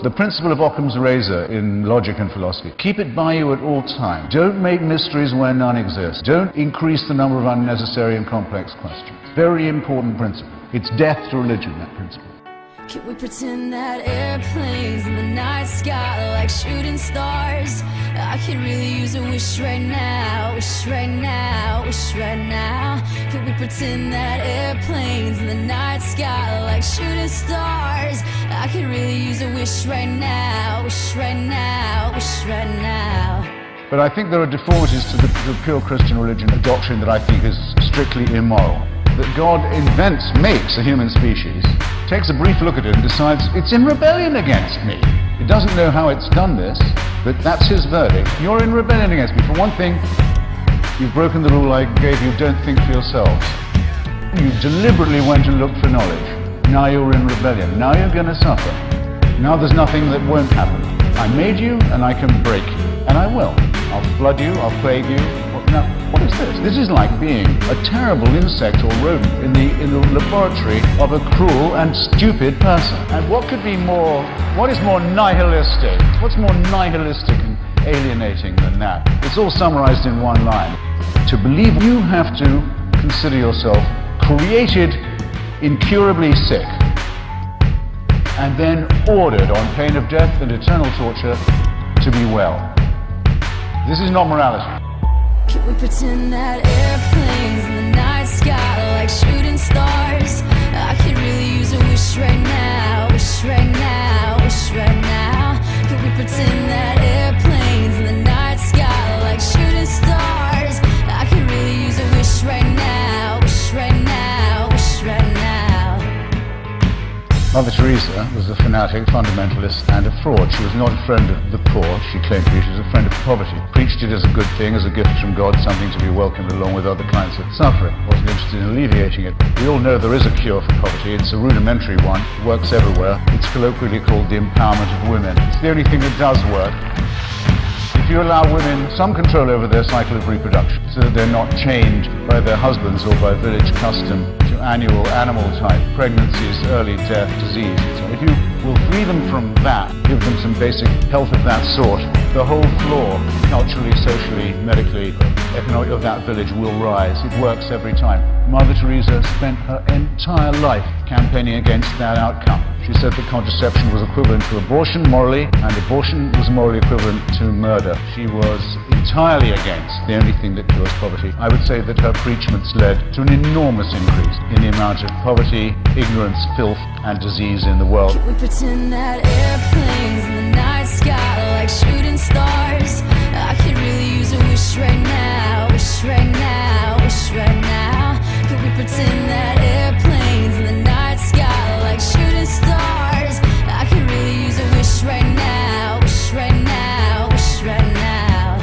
The principle of Occam's razor in logic and philosophy. Keep it by you at all times. Don't make mysteries where none exist. Don't increase the number of unnecessary and complex questions. Very important principle. It's death to religion, that principle. Can we pretend that airplanes in the night sky are like shooting stars? I could really use a wish right now, wish right now, wish right now. Can we pretend that airplanes in the night sky are like shooting stars? I could really use a wish right now, wish right now, wish right now. But I think there are deformities to the pure Christian religion, a doctrine that I think is strictly immoral. That God makes a human species, takes a brief look at it and decides it's in rebellion against me. It doesn't know how it's done this, but that's his verdict. You're in rebellion against me. For one thing, you've broken the rule I gave you, don't think for yourselves. You deliberately went and looked for knowledge. Now you're in rebellion. Now you're going to suffer. Now there's nothing that won't happen. I made you and I can break you. And I will. I'll flood you, I'll plague you. Now, what is this? This is like being a terrible insect or rodent in the laboratory of a cruel and stupid person. And what is more nihilistic? What's more nihilistic and alienating than that? It's all summarized in one line. To believe you have to consider yourself created incurably sick and then ordered on pain of death and eternal torture to be well. This is not morality. Can we pretend that airplanes in the night sky are like shooting stars? I could really use a wish right now, wish right now, wish right now. Can we pretend that airplanes in the night sky are like shooting stars? I could really use a wish right now, wish right now, wish right now. Mother Teresa was a fanatic, fundamentalist, and a fraud. She was not a friend of the poor, she claimed to be. She was a friend of poverty. Preached it as a good thing, as a gift from God, something to be welcomed along with other kinds of suffering. Wasn't interested in alleviating it. We all know there is a cure for poverty. It's a rudimentary one. It works everywhere. It's colloquially called the empowerment of women. It's the only thing that does work. If you allow women some control over their cycle of reproduction, so that they're not chained by their husbands or by village custom to annual animal type pregnancies, early death, disease. So if you will free them from that, give them some basic health of that sort, the whole floor, culturally, socially, medically, economically, of that village will rise. It works every time. Mother Teresa spent her entire life campaigning against that outcome. She said that contraception was equivalent to abortion morally, and abortion was morally equivalent to murder. She was entirely against the only thing that cures poverty. I would say that her preachments led to an enormous increase in the amount of poverty, ignorance, filth, and disease in the world. Can we pretend that airplanes in the night sky are like shooting stars? I could really use a wish right now, wish right now, wish right now. Can we pretend that airplanes in the night sky are like shooting stars? I could really use a wish right now, wish right now, wish right now.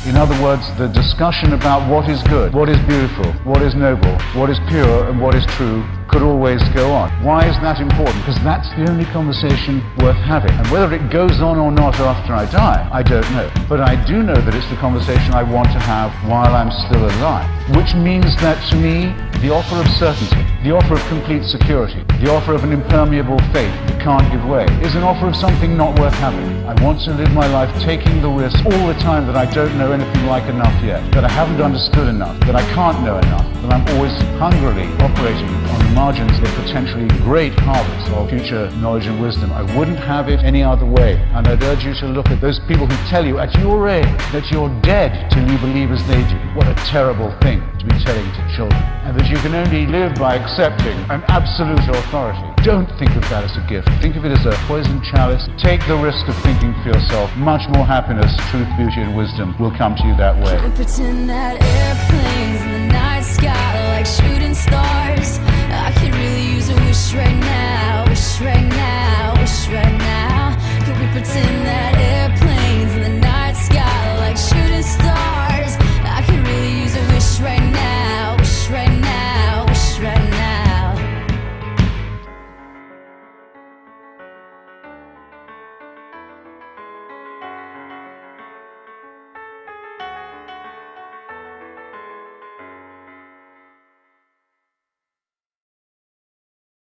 In other words, the discussion about what is good, what is beautiful, what is noble, what is pure, and what is true could always go on. Why is that important? Because that's the only conversation worth having. And whether it goes on or not after I die, I don't know. But I do know that it's the conversation I want to have while I'm still alive. Which means that to me, the offer of certainty, the offer of complete security, the offer of an impermeable faith that can't give way, is an offer of something not worth having. I want to live my life taking the risk all the time that I don't know anything like enough yet, that I haven't understood enough, that I can't know enough, that I'm always hungrily operating on the margins of potentially great harvests of future knowledge and wisdom. I wouldn't have it any other way. And I'd urge you to look at those people who tell you at your age that you're dead till you believe as they do. What a terrible thing to be telling to children. And that you can only live by accepting an absolute authority. Don't think of that as a gift. Think of it as a poisoned chalice. Take the risk of thinking for yourself. Much more happiness, truth, beauty, and wisdom will come to you that way. Can we pretend that airplanes in the night sky are like shooting stars? I could really use a wish right now.